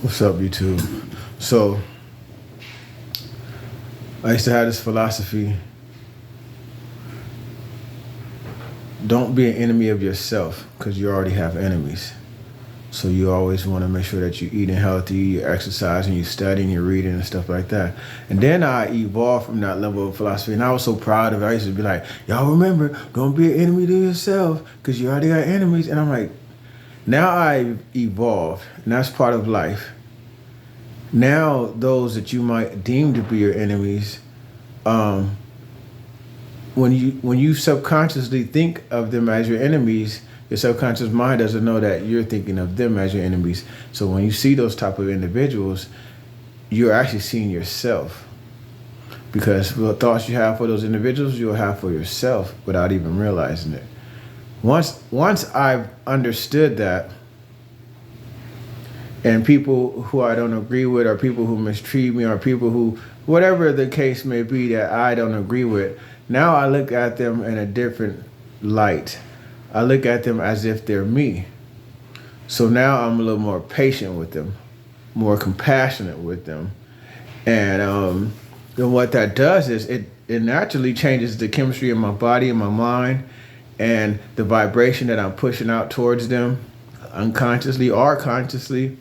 What's up, YouTube? So, I used to have this philosophy: don't be an enemy of yourself, because you already have enemies. So you always want to make sure that you're eating healthy, you're exercising, you're studying, you're reading and stuff like that. And then I evolved from that level of philosophy, and I was so proud of it. I used to be like, y'all remember, don't be an enemy to yourself, because you already got enemies. And I'm like, now I evolved, and that's part of life. Now those that you might deem to be your enemies, when you subconsciously think of them as your enemies, your subconscious mind doesn't know that you're thinking of them as your enemies. So when you see those type of individuals, you're actually seeing yourself, because the thoughts you have for those individuals, you'll have for yourself without even realizing it. Once I've understood that, and people who I don't agree with, or people who mistreat me, or people who, whatever the case may be that I don't agree with, now I look at them in a different light. I look at them as if they're me. So now I'm a little more patient with them, more compassionate with them. And then what that does is it naturally changes the chemistry in my body and my mind, and the vibration that I'm pushing out towards them, unconsciously or consciously.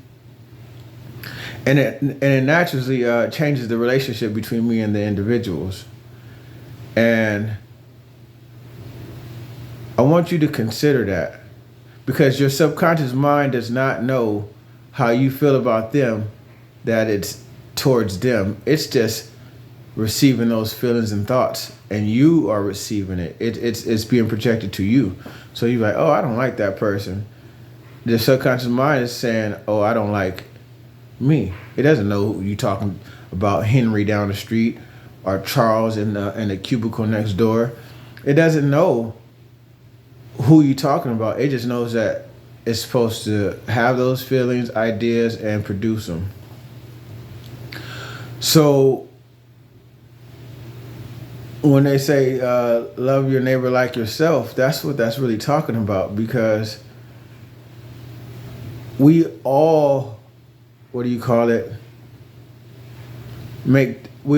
And it naturally changes the relationship between me and the individuals. And I want you to consider that, because your subconscious mind does not know how you feel about them, that it's towards them. It's just receiving those feelings and thoughts, and you are receiving it. It's being projected to you. So you're like, oh, I don't like that person. The subconscious mind is saying, oh, I don't like me. It doesn't know who you talking about, Henry down the street or Charles in the cubicle next door. It doesn't know who you talking about. It just knows that it's supposed to have those feelings, ideas, and produce them. So when they say love your neighbor like yourself, that's what that's really talking about, because we all, we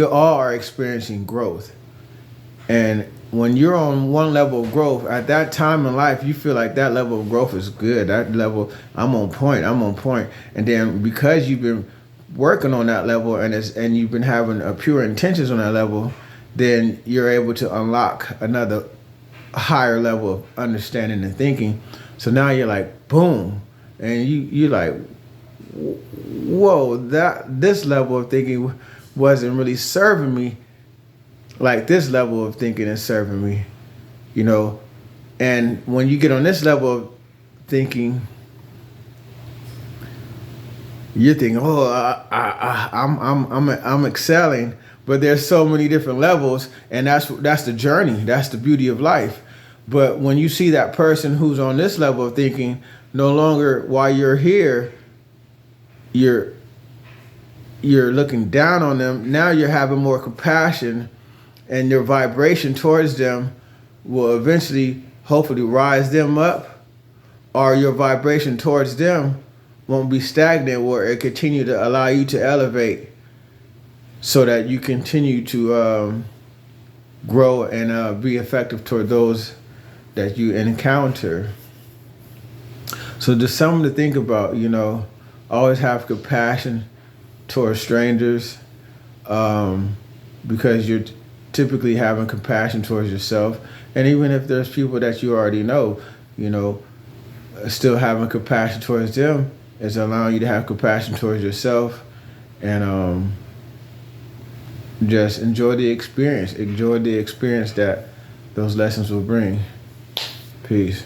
all are experiencing growth. And when you're on one level of growth, at that time in life, you feel like that level of growth is good. That level, I'm on point. And then because you've been working on that level, and you've been having pure intentions on that level, then you're able to unlock another higher level of understanding and thinking. So now you're like, boom. And you're like, whoa, this level of thinking wasn't really serving me like this level of thinking is serving me, And when you get on this level of thinking, you're thinking, oh, I'm excelling, but there's so many different levels, and that's the journey. That's the beauty of life. But when you see that person who's on this level of thinking, no longer while you're here, you're looking down on them. Now you're having more compassion, and your vibration towards them will eventually, hopefully, rise them up, or your vibration towards them won't be stagnant, where it continue to allow you to elevate, so that you continue to grow and be effective toward those that you encounter. So just something to think about, always have compassion towards strangers, because you're typically having compassion towards yourself. And even if there's people that you already know, still having compassion towards them is allowing you to have compassion towards yourself, and just enjoy the experience. Enjoy the experience that those lessons will bring. Peace.